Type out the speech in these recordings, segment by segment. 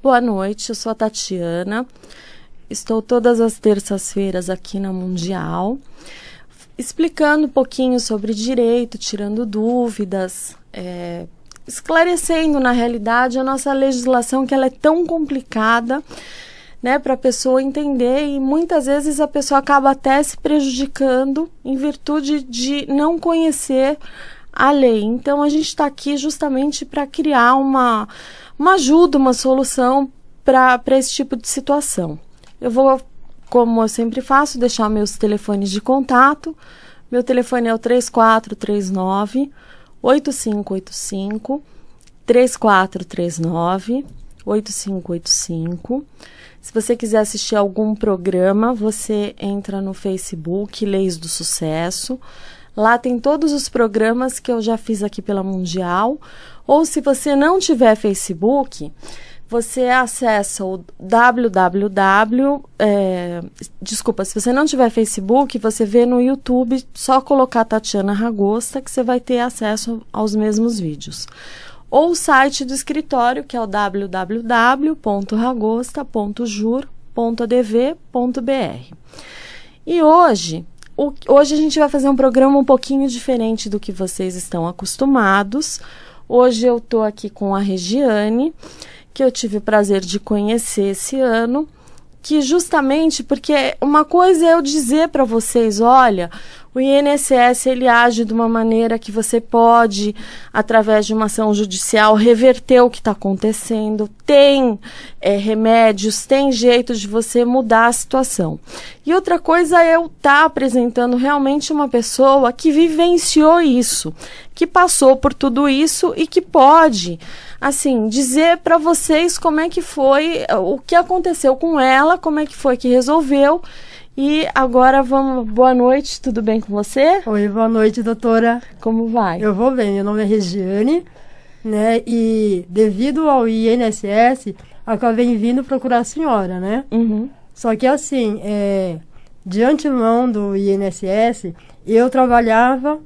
boa noite, eu sou a Tatiana, estou todas as terças-feiras aqui na Mundial, explicando um pouquinho sobre direito, tirando dúvidas, esclarecendo na realidade a nossa legislação, que ela é tão complicada, né, para a pessoa entender, e muitas vezes a pessoa acaba até se prejudicando em virtude de não conhecer a lei. Então a gente está aqui justamente para criar uma ajuda, uma solução para esse tipo de situação. Eu vou, como eu sempre faço, deixar meus telefones de contato. Meu telefone é o 3439-8585, 3439-8585. Se você quiser assistir algum programa, você entra no Facebook, Leis do Sucesso. Lá tem todos os programas que eu já fiz aqui pela Mundial. Ou se você não tiver Facebook, você acessa o se você não tiver Facebook, você vê no YouTube, só colocar Tatiana Ragosta, que você vai ter acesso aos mesmos vídeos. Ou o site do escritório, que é o www.ragosta.jur.adv.br. E hoje a gente vai fazer um programa um pouquinho diferente do que vocês estão acostumados. Hoje eu estou aqui com a Regiane, que eu tive o prazer de conhecer esse ano, que justamente porque uma coisa é eu dizer para vocês, olha, o INSS ele age de uma maneira que você pode, através de uma ação judicial, reverter o que está acontecendo, tem remédios, tem jeito de você mudar a situação. E outra coisa é eu estar apresentando realmente uma pessoa que vivenciou isso, que passou por tudo isso e que pode, assim, dizer para vocês como é que foi, o que aconteceu com ela, como é que foi que resolveu. E agora vamos, boa noite, tudo bem com você? Oi, boa noite, doutora. Como vai? Eu vou bem, meu nome é Regiane, né, e devido ao INSS, acabei vindo procurar a senhora, né? Uhum. Só que assim, de antemão do INSS, eu trabalhava,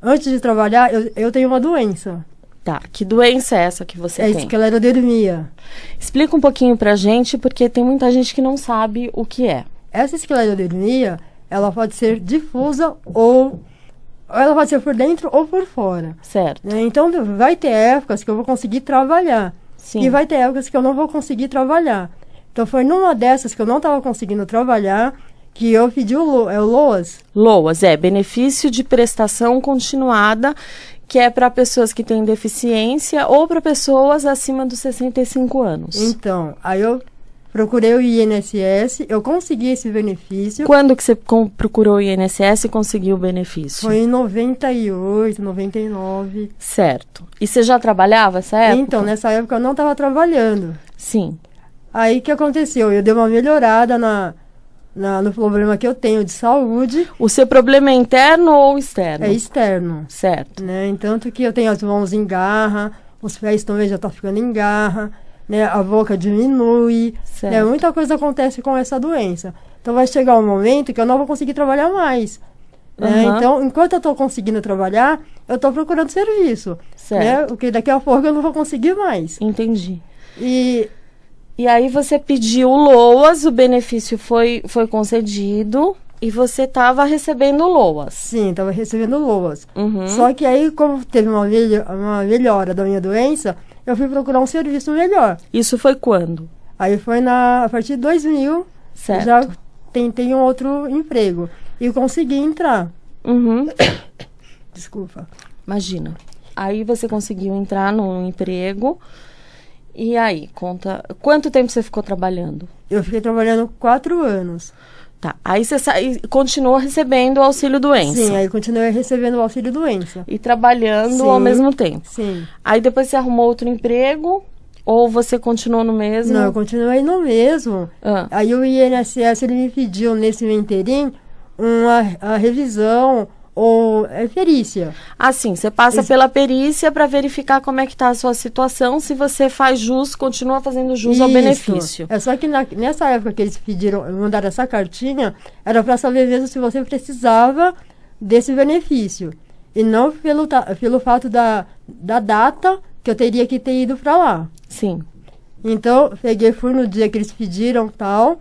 antes de trabalhar, eu tenho uma doença. Tá, que doença é essa que você tem? É esclerodermia. Explica um pouquinho pra gente, porque tem muita gente que não sabe o que é. Essa esclerodermia, ela pode ser difusa ou ela pode ser por dentro ou por fora. Certo. Né? Então, vai ter épocas que eu vou conseguir trabalhar. Sim. E vai ter épocas que eu não vou conseguir trabalhar. Então, foi numa dessas que eu não estava conseguindo trabalhar que eu pedi o LOAS. LOAS, benefício de prestação continuada, que é para pessoas que têm deficiência ou para pessoas acima dos 65 anos. Então, aí eu procurei o INSS, eu consegui esse benefício. Quando que você procurou o INSS e conseguiu o benefício? Foi em 98, 99. Certo. E você já trabalhava nessa época? Então, nessa época eu não estava trabalhando. Sim. Aí, o que aconteceu? Eu dei uma melhorada no problema que eu tenho de saúde. O seu problema é interno ou externo? É externo. Certo. Né? Tanto que eu tenho as mãos em garra, os pés também já estão ficando em garra. Né, a boca diminui, né, muita coisa acontece com essa doença. Então vai chegar um momento que eu não vou conseguir trabalhar mais. Né? Então, enquanto eu estou conseguindo trabalhar, eu estou procurando serviço. Certo. Né, porque daqui a pouco eu não vou conseguir mais. Entendi. E aí você pediu o LOAS, o benefício foi concedido e você estava recebendo o LOAS. Sim, estava recebendo LOAS. Uhum. Só que aí, como teve uma melhora da minha doença, eu fui procurar um serviço melhor. Isso foi quando? Aí foi a partir de 2000, certo. Já tentei um outro emprego. E consegui entrar. Uhum. Desculpa. Imagina. Aí você conseguiu entrar num emprego. E aí, conta... Quanto tempo você ficou trabalhando? Eu fiquei trabalhando 4 anos. Tá. Aí você continuou recebendo o auxílio-doença. Sim, aí continuei recebendo o auxílio-doença. E trabalhando Sim, ao mesmo tempo. Sim. Aí depois você arrumou outro emprego ou você continuou no mesmo? Não, eu continuei no mesmo. Aí o INSS ele me pediu nesse interim a revisão ou perícia. Assim, você passa pela perícia para verificar como é que está a sua situação, se você faz jus, continua fazendo jus ao benefício. É só que nessa época que eles mandaram essa cartinha, era para saber mesmo se você precisava desse benefício. E não pelo fato da data que eu teria que ter ido para lá. Sim. Então, fui no dia que eles pediram tal.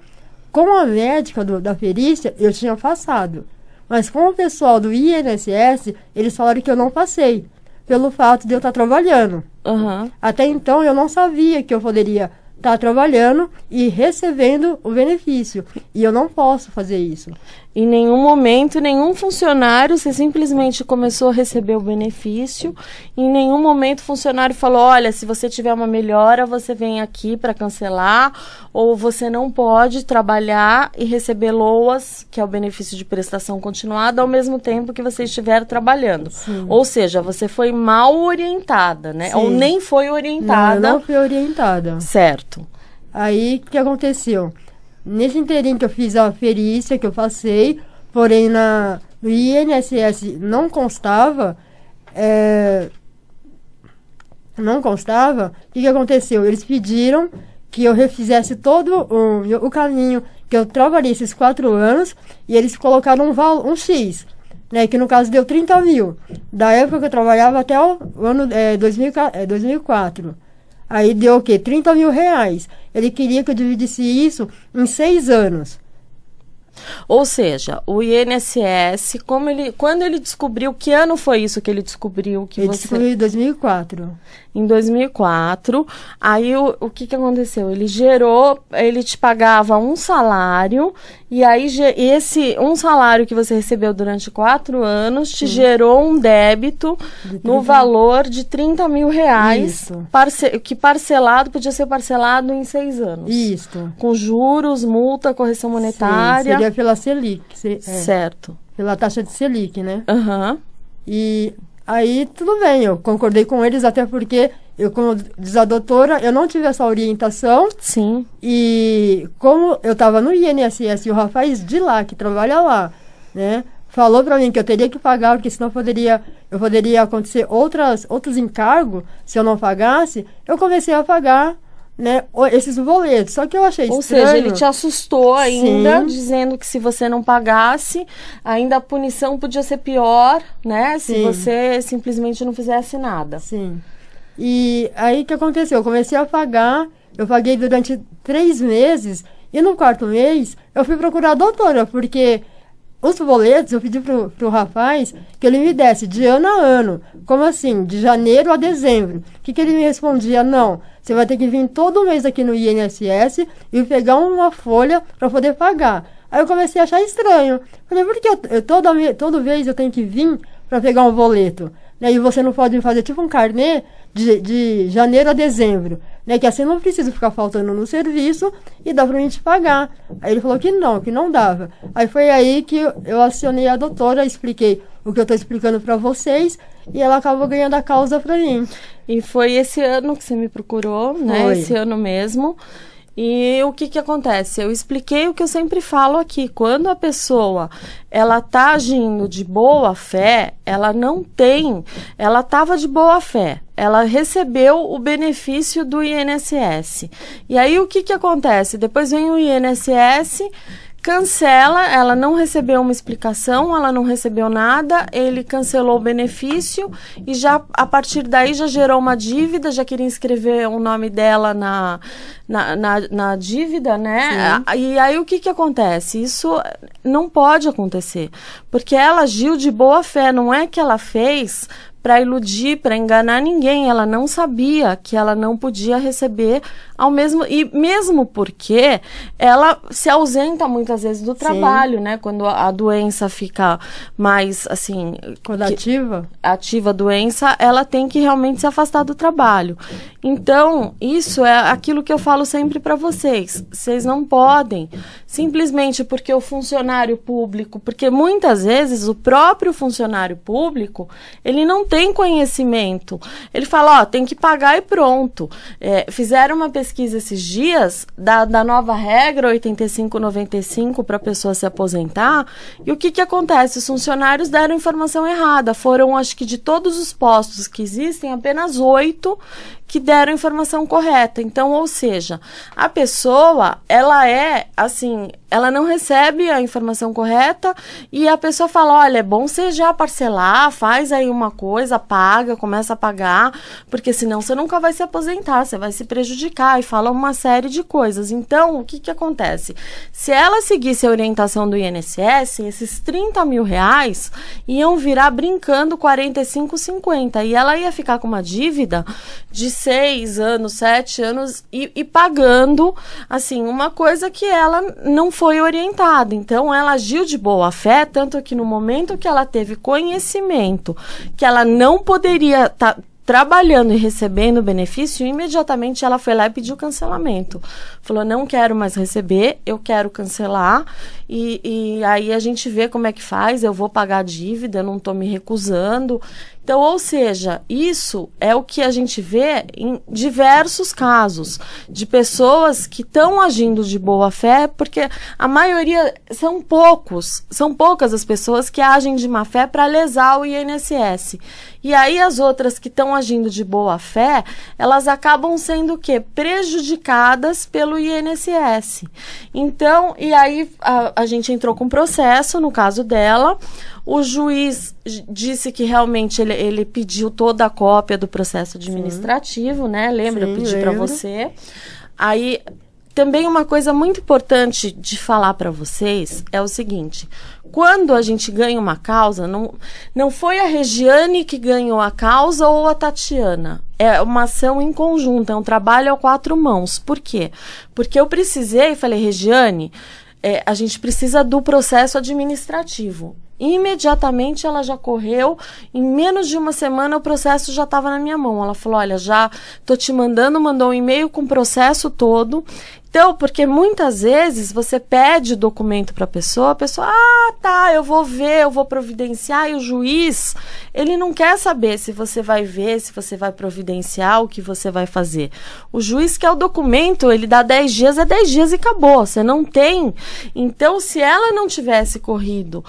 Com a médica da perícia, eu tinha passado. Mas com o pessoal do INSS, eles falaram que eu não passei, pelo fato de eu estar trabalhando. Uhum. Até então, eu não sabia que eu poderia estar trabalhando e recebendo o benefício. E eu não posso fazer isso. Em nenhum momento, nenhum funcionário, você simplesmente começou a receber o benefício. Em nenhum momento o funcionário falou, olha, se você tiver uma melhora, você vem aqui para cancelar, ou você não pode trabalhar e receber LOAS, que é o benefício de prestação continuada, ao mesmo tempo que você estiver trabalhando. Sim. Ou seja, você foi mal orientada, né? Sim. Ou nem foi orientada. Não, eu não fui orientada. Certo. Aí, o que aconteceu? Nesse inteirinho que eu fiz a perícia, que eu passei, porém no INSS não constava, o que aconteceu? Eles pediram que eu refizesse todo o caminho, que eu trabalhei esses 4 anos, e eles colocaram um X, né, que no caso deu 30 mil, da época que eu trabalhava até o ano 2004. Aí deu o quê? 30 mil reais. Ele queria que eu dividisse isso em 6 anos. Ou seja, o INSS, quando ele descobriu, que ano foi isso que ele descobriu que ele descobriu em 2004. Em 2004, aí o que aconteceu? Ele te pagava um salário, e aí um salário que você recebeu durante 4 anos te gerou um débito no valor de 30 mil reais, que podia ser parcelado em 6 anos. Isso. Com juros, multa, correção monetária. Sim, seria pela Selic. Certo. Pela taxa de Selic, né? Aham. E aí, tudo bem, eu concordei com eles, até porque eu, como diz a doutora, eu não tive essa orientação. Sim. E como eu estava no INSS e o rapaz de lá, que trabalha lá, né, falou para mim que eu teria que pagar, porque senão eu poderia acontecer outros encargos se eu não pagasse, eu comecei a pagar, né, esses boletos. Só que eu achei estranho. Ou seja, ele te assustou ainda, Sim. Dizendo que se você não pagasse, ainda a punição podia ser pior, né? Se você simplesmente não fizesse nada. Sim. E aí o que aconteceu? Eu comecei a pagar, eu paguei durante 3 meses, e no 4º mês eu fui procurar a doutora, porque os boletos eu pedi pro rapaz que ele me desse de ano a ano. Como assim? De janeiro a dezembro. O que ele me respondia? Não, você vai ter que vir todo mês aqui no INSS e pegar uma folha para poder pagar. Aí eu comecei a achar estranho. Falei, por que toda vez eu tenho que vir para pegar um boleto? Né? E você não pode me fazer tipo um carnê de janeiro a dezembro, né? Que assim eu não preciso ficar faltando no serviço e dá pra mim te pagar. Aí ele falou que não dava. Aí foi aí que eu acionei a doutora, expliquei o que eu tô explicando pra vocês, e ela acabou ganhando a causa pra mim. E foi esse ano que você me procurou, né? Foi. Esse ano mesmo. E o que acontece? Eu expliquei o que eu sempre falo aqui. Quando a pessoa, ela tá agindo de boa fé, ela estava de boa fé. Ela recebeu o benefício do INSS. E aí o que acontece? Depois vem o INSS, cancela, ela não recebeu uma explicação, ela não recebeu nada, ele cancelou o benefício e já a partir daí já gerou uma dívida, já queria inscrever o nome dela na dívida, né? Sim. E aí o que acontece? Isso não pode acontecer, porque ela agiu de boa fé, não é que ela fez para iludir, para enganar ninguém. Ela não sabia que ela não podia receber e mesmo porque ela se ausenta muitas vezes do trabalho, né? Quando a doença fica mais assim, quando ativa a doença, ela tem que realmente se afastar do trabalho. Então, isso é aquilo que eu falo sempre para vocês. Vocês não podem simplesmente porque o funcionário público, porque muitas vezes o próprio funcionário público, ele não tem conhecimento. Ele fala, tem que pagar e pronto. Fizeram uma pesquisa esses dias da nova regra 85-95 para a pessoa se aposentar, e o que acontece? Os funcionários deram informação errada. Foram, acho que de todos os postos que existem, apenas 8 que deram a informação correta. Então, ou seja, a pessoa, ela ela não recebe a informação correta e a pessoa fala, olha, é bom você já parcelar, faz aí uma coisa, paga, começa a pagar, porque senão você nunca vai se aposentar, você vai se prejudicar, e fala uma série de coisas. Então, o que acontece? Se ela seguisse a orientação do INSS, esses 30 mil reais iam virar brincando 45, 50, e ela ia ficar com uma dívida de 6 anos, 7 anos e pagando, assim, uma coisa que ela não foi orientada. Então, ela agiu de boa fé, tanto que no momento que ela teve conhecimento que ela não poderia estar trabalhando e recebendo benefício, imediatamente ela foi lá e pediu cancelamento. Falou, não quero mais receber, eu quero cancelar, e aí a gente vê como é que faz, eu vou pagar a dívida, eu não estou me recusando. Então, ou seja, isso é o que a gente vê em diversos casos de pessoas que estão agindo de boa fé, porque a maioria são poucas as pessoas que agem de má fé para lesar o INSS. E aí as outras que estão agindo de boa fé, elas acabam sendo o quê? Prejudicadas pelo INSS. Então, e aí a gente entrou com processo no caso dela. O juiz disse que realmente ele pediu toda a cópia do processo administrativo, né? Lembra? Eu pedi para você. Aí, também uma coisa muito importante de falar para vocês é o seguinte: quando a gente ganha uma causa, não foi a Regiane que ganhou a causa ou a Tatiana. É uma ação em conjunto, é um trabalho a 4 mãos. Por quê? Porque eu falei, Regiane, a gente precisa do processo administrativo. Imediatamente ela já correu, em menos de uma semana o processo já estava na minha mão. Ela falou, olha, já tô te mandou um e-mail com o processo todo. Então, porque muitas vezes você pede o documento para a pessoa, tá, eu vou ver, eu vou providenciar, e o juiz, ele não quer saber se você vai ver, se você vai providenciar, o que você vai fazer. O juiz quer o documento, ele dá 10 dias, é 10 dias e acabou, você não tem. Então, se ela não tivesse corrido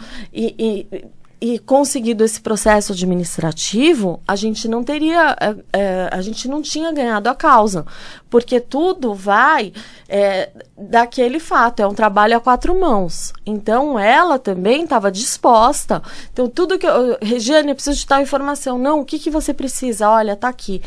e conseguido esse processo administrativo, a gente não teria, a gente não tinha ganhado a causa, porque tudo vai daquele fato, é um trabalho a 4 mãos. Então, ela também estava disposta. Então, tudo que Regiane, eu preciso de tal informação. Não, o que você precisa? Olha, tá aqui.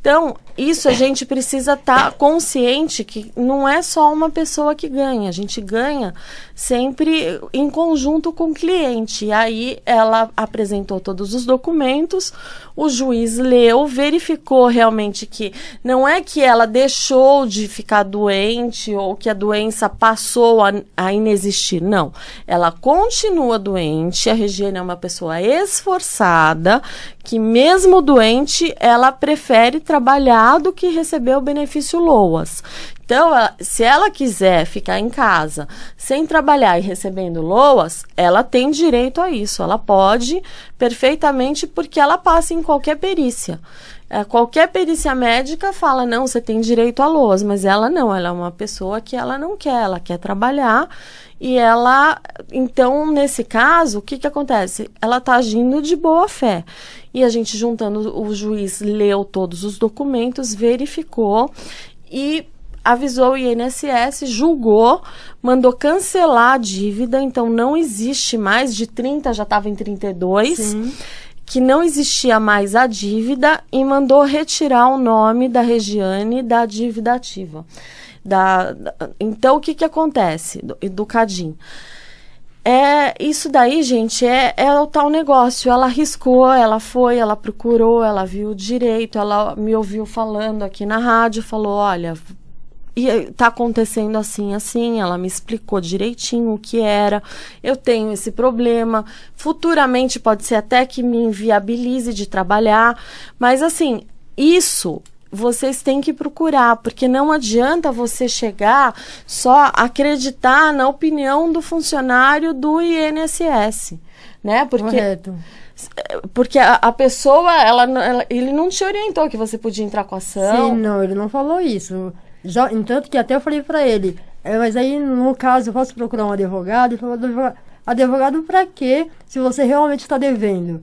Então, isso a gente precisa estar consciente que não é só uma pessoa que ganha, a gente ganha sempre em conjunto com o cliente. E aí ela apresentou todos os documentos, o juiz leu, verificou realmente que não é que ela deixou de ficar doente ou que a doença passou a inexistir, não. Ela continua doente, a Regiane é uma pessoa esforçada, que mesmo doente, ela prefere trabalhar do que receber o benefício LOAS. Então, se ela quiser ficar em casa sem trabalhar e recebendo LOAS, ela tem direito a isso. Ela pode perfeitamente, porque ela passa em qualquer perícia. Qualquer perícia médica fala, não, você tem direito a LOAS, mas ela não, ela é uma pessoa que ela não quer, ela quer trabalhar. E ela, então, nesse caso, o que acontece? Ela está agindo de boa fé. E a gente, juntando, o juiz leu todos os documentos, verificou e avisou o INSS, julgou, mandou cancelar a dívida. Então, não existe mais, de 30 já estava em 32, sim, que não existia mais a dívida, e mandou retirar o nome da Regiane da dívida ativa. Então, o que acontece do CADIM? Isso daí, gente, é o tal negócio. Ela arriscou, ela foi, ela procurou, ela viu direito, ela me ouviu falando aqui na rádio, falou, olha, tá acontecendo assim, assim, ela me explicou direitinho o que era, eu tenho esse problema, futuramente pode ser até que me inviabilize de trabalhar, mas assim, isso vocês têm que procurar, porque não adianta você chegar só acreditar na opinião do funcionário do INSS, né? Correto. Porque a pessoa, ele não te orientou que você podia entrar com a ação. Sim, não, ele não falou isso. Entanto que até eu falei para ele, mas aí no caso eu posso procurar um advogado? Ele falou, advogado para quê, se você realmente está devendo,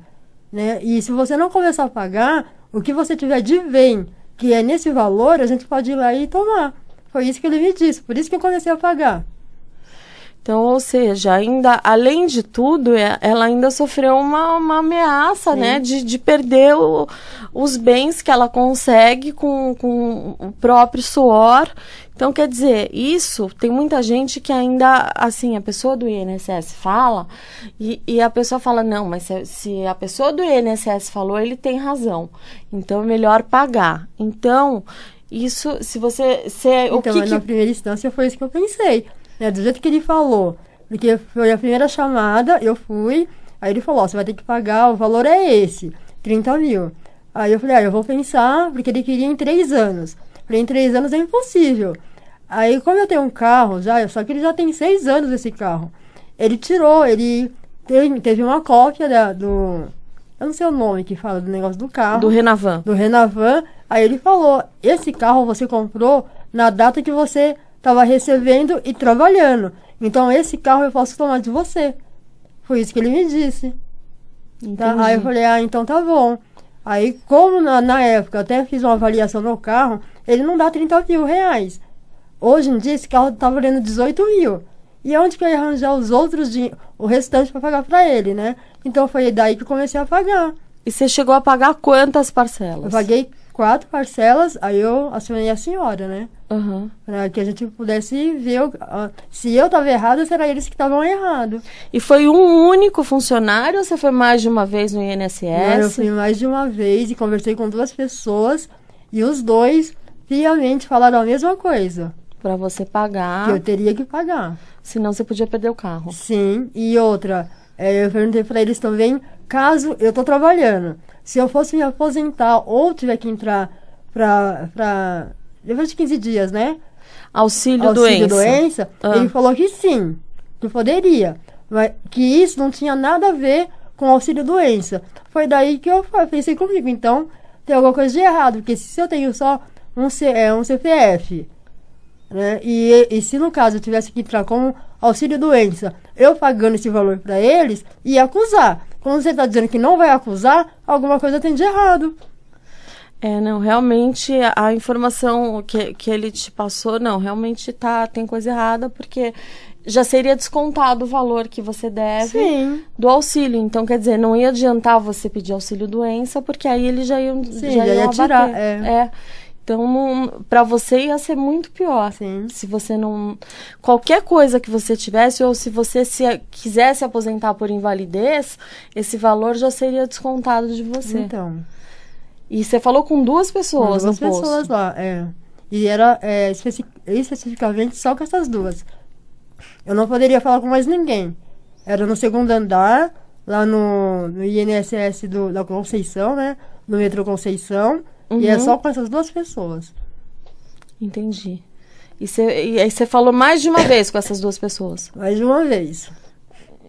né? E se você não começar a pagar, o que você tiver de bem, que é nesse valor, a gente pode ir lá e tomar. Foi isso que ele me disse, por isso que eu comecei a pagar. Então, ou seja, ainda, além de tudo, ela ainda sofreu uma ameaça, né, de perder os bens que ela consegue com o próprio suor. Então, quer dizer, isso, tem muita gente que ainda, assim, a pessoa do INSS fala, e a pessoa fala, não, mas se a pessoa do INSS falou, ele tem razão. Então, é melhor pagar. Então, isso, se você... na primeira instância, foi isso que eu pensei. Do jeito que ele falou, porque foi a primeira chamada, eu fui, aí ele falou, você vai ter que pagar, o valor é esse, 30 mil. Aí eu falei, eu vou pensar, porque ele queria em 3 anos. Falei, em 3 anos é impossível. Aí, como eu tenho um carro já, só que ele já tem 6 anos esse carro, ele tirou, ele teve uma cópia eu não sei o nome que fala do negócio do carro. Do Renavan. Do Renavan. Aí ele falou, esse carro você comprou na data que você estava recebendo e trabalhando. Então, esse carro eu posso tomar de você. Foi isso que ele me disse. Tá? Aí eu falei, então tá bom. Aí, como na época eu até fiz uma avaliação no carro, ele não dá 30 mil reais. Hoje em dia, esse carro tá valendo 18 mil. E onde que eu ia arranjar o restante para pagar para ele, né? Então, foi daí que eu comecei a pagar. E você chegou a pagar quantas parcelas? Eu paguei 4 parcelas, aí eu acionei a senhora, né? Uhum. Para que a gente pudesse ver se eu estava errada, será eles que estavam errados. E foi um único funcionário ou você foi mais de uma vez no INSS? Não, eu fui mais de uma vez e conversei com 2 pessoas e os 2 fielmente falaram a mesma coisa. Para você pagar. Que eu teria que pagar. Senão você podia perder o carro. Sim, e outra, eu perguntei para eles também, caso eu tô trabalhando, se eu fosse me aposentar ou tiver que entrar para depois de 15 dias, né? Auxílio doença. Ele falou que sim, que poderia. Mas que isso não tinha nada a ver com auxílio doença. Foi daí que eu pensei comigo, então tem alguma coisa de errado. Porque se eu tenho só um CPF, né? E se no caso eu tivesse que entrar com auxílio doença, eu pagando esse valor para eles, ia acusar. Quando você está dizendo que não vai acusar, alguma coisa tem de errado. Não, realmente a informação que ele te passou, não, realmente tem coisa errada, porque já seria descontado o valor que você deve do auxílio. Então, quer dizer, não ia adiantar você pedir auxílio doença, porque aí ele já ia tirar. Então, para você ia ser muito pior. Sim. Se você não... Qualquer coisa que você tivesse, ou se você quisesse aposentar por invalidez, esse valor já seria descontado de você. Então... E você falou com 2 pessoas no posto. 2 pessoas lá, E era especificamente só com essas 2. Eu não poderia falar com mais ninguém. Era no 2º andar, lá no INSS da Conceição, né? No metrô Conceição. Uhum. E é só com essas 2 pessoas. Entendi. E aí você falou mais de uma vez com essas 2 pessoas? Mais de uma vez.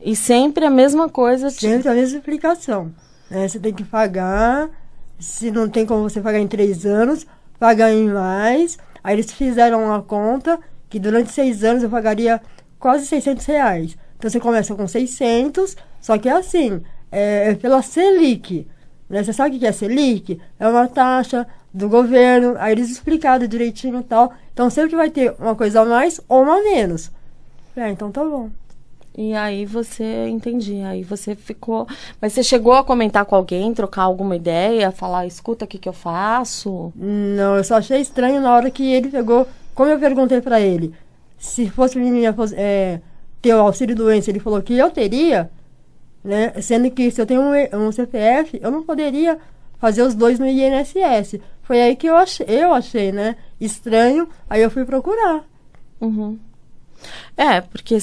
E sempre a mesma coisa? Sempre a mesma explicação. Você tem que pagar... Se não tem como você pagar em 3 anos, pagar em mais. Aí eles fizeram uma conta que durante 6 anos eu pagaria quase 600 reais. Então você começa com 600, só que é assim, é pela Selic. Né? Você sabe o que é Selic? É uma taxa do governo, aí eles explicaram direitinho e tal. Então sempre vai ter uma coisa a mais ou uma a menos. Então tá bom. E aí aí você ficou... Mas você chegou a comentar com alguém, trocar alguma ideia, falar, escuta, o que eu faço? Não, eu só achei estranho na hora que ele pegou... Como eu perguntei pra ele, se fosse menina ter o auxílio doença, ele falou que eu teria, né? Sendo que se eu tenho um CPF, eu não poderia fazer os 2 no INSS. Foi aí que eu achei, né? Estranho, aí eu fui procurar. Uhum. Porque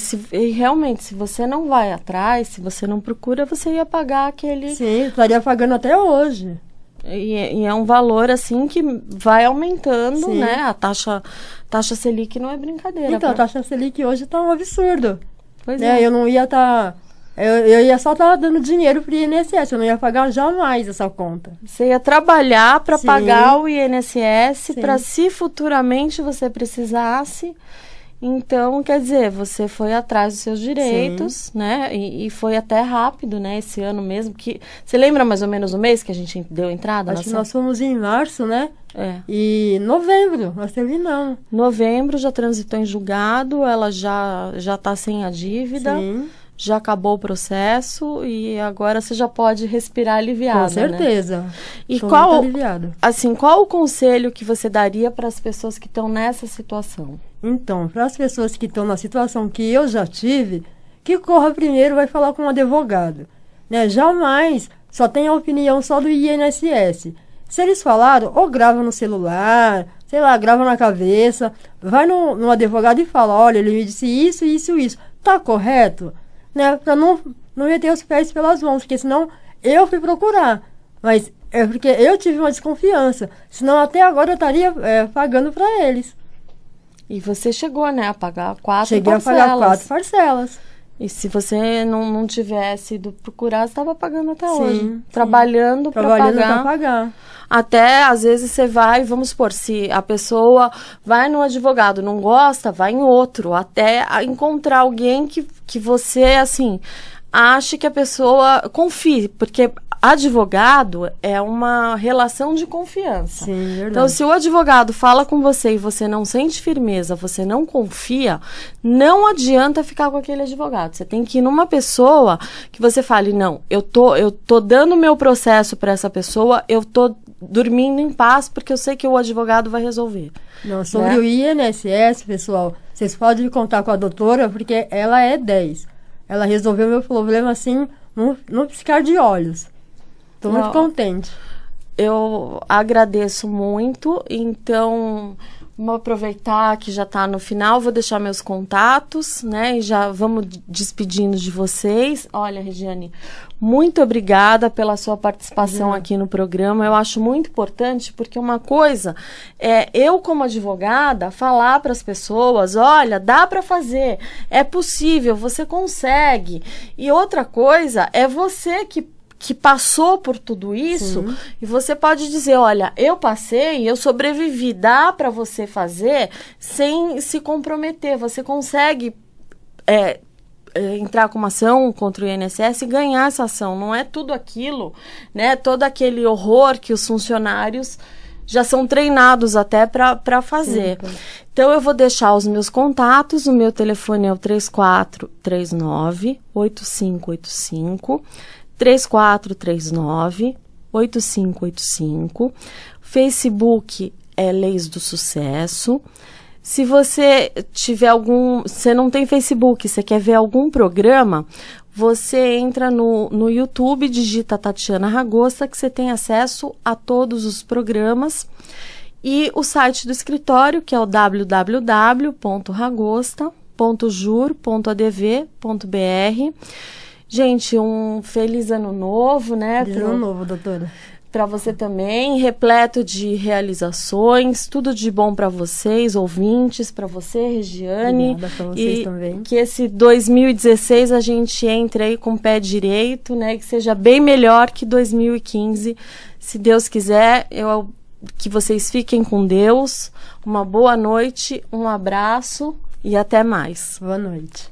realmente, se você não vai atrás, se você não procura, você ia pagar aquele... Sim, estaria pagando até hoje. E é um valor, assim, que vai aumentando, né? A taxa Selic não é brincadeira. Então, a taxa Selic hoje tá um absurdo. Pois é. Eu não ia estar... Eu ia só estar dando dinheiro pro INSS, eu não ia pagar jamais essa conta. Você ia trabalhar para pagar o INSS, para se futuramente você precisasse... Então, quer dizer, você foi atrás dos seus direitos, né? E foi até rápido, né? Esse ano mesmo. Você lembra mais ou menos o mês que a gente deu entrada? Acho que nós fomos em março, né? E novembro, nós terminamos. Novembro já transitou em julgado, ela já está sem a dívida. Sim. Já acabou o processo e agora você já pode respirar aliviada, Com certeza. Né? E Estou qual, muito aliviada. assim, qual o conselho que você daria para as pessoas que estão nessa situação? Então, para as pessoas que estão na situação que eu já tive, que corra primeiro vai falar com um advogado, né? Jamais só tem a opinião só do INSS. Se eles falaram, ou grava no celular, sei lá, grava na cabeça, vai no advogado e fala, olha, ele me disse isso, isso, isso. Tá correto? Né, para não meter os pés pelas mãos, porque senão eu fui procurar. Mas é porque eu tive uma desconfiança. Senão até agora eu estaria pagando para eles. E você chegou, né, a pagar 4 Cheguei parcelas. a pagar 4 parcelas. E se você não tivesse ido procurar, você estava pagando até hoje. Sim. Trabalhando para pagar. Até, às vezes, você vai, vamos supor, se a pessoa vai no advogado, não gosta, vai em outro. Até encontrar alguém que você, assim, ache que a pessoa confie. Porque advogado é uma relação de confiança. Sim, verdade. Então, se o advogado fala com você e você não sente firmeza, você não confia, não adianta ficar com aquele advogado. Você tem que ir numa pessoa que você fale, não, eu tô dando o meu processo para essa pessoa, eu tô dormindo em paz porque eu sei que o advogado vai resolver. Não, sobre o INSS, pessoal, vocês podem contar com a doutora porque ela é 10. Ela resolveu meu problema assim, num piscar de olhos. Estou muito contente. Eu agradeço muito, então vamos aproveitar que já está no final, vou deixar meus contatos, né, e já vamos despedindo de vocês. Olha, Regiane, muito obrigada pela sua participação aqui no programa, eu acho muito importante, porque uma coisa é eu, como advogada, falar para as pessoas, olha, dá para fazer, é possível, você consegue, e outra coisa é você que passou por tudo isso. Sim. E você pode dizer, olha, eu passei, eu sobrevivi, dá para você fazer sem se comprometer, você consegue entrar com uma ação contra o INSS e ganhar essa ação, não é tudo aquilo, né, todo aquele horror que os funcionários já são treinados até para fazer. Sim. Então, eu vou deixar os meus contatos, o meu telefone é o 3439-8585, 3439-8585. Facebook é Leis do Sucesso. Se você tiver você não tem Facebook, você quer ver algum programa, você entra no YouTube, digita Tatiana Ragosta, que você tem acesso a todos os programas. E o site do escritório, que é o www.ragosta.jur.adv.br. Gente, um feliz ano novo, né? Feliz ano novo, doutora. Para você também, repleto de realizações, tudo de bom para vocês, ouvintes, para você, Regiane. Obrigada para vocês também. Que esse 2016 a gente entre aí com o pé direito, né? Que seja bem melhor que 2015, se Deus quiser. Que vocês fiquem com Deus. Uma boa noite, um abraço e até mais. Boa noite.